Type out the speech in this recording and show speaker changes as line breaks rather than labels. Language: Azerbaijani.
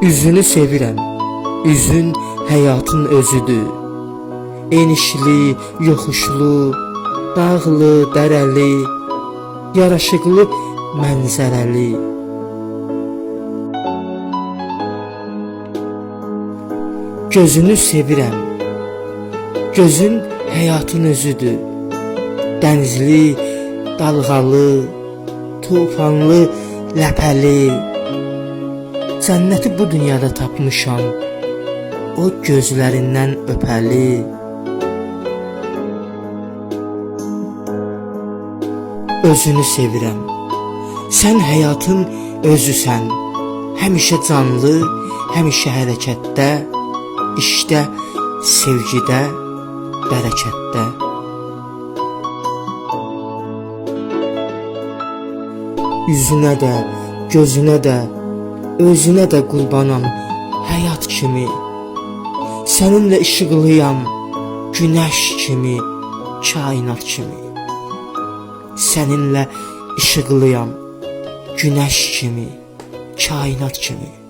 Üzünü sevirəm, üzün həyatın özüdür. Enişli, yoxuşlu, dağlı, dərəli, yaraşıqlı, mənzərəli. Gözünü sevirəm, gözün həyatın özüdür. Dənizli, dalğalı, tufanlı, ləpəli. Cənnəti bu dünyada tapmışam, o gözlərindən öpəli. Özünü sevirəm, sən həyatın özüsən. Həmişə canlı, həmişə hərəkətdə, işdə, sevgidə, bərəkətdə. Üzünə də, gözünə də, özünə də qurbanam həyat kimi. Səninlə işıqlıyam, günəş kimi, kainat kimi. Səninlə işıqlıyam, günəş kimi, kainat kimi.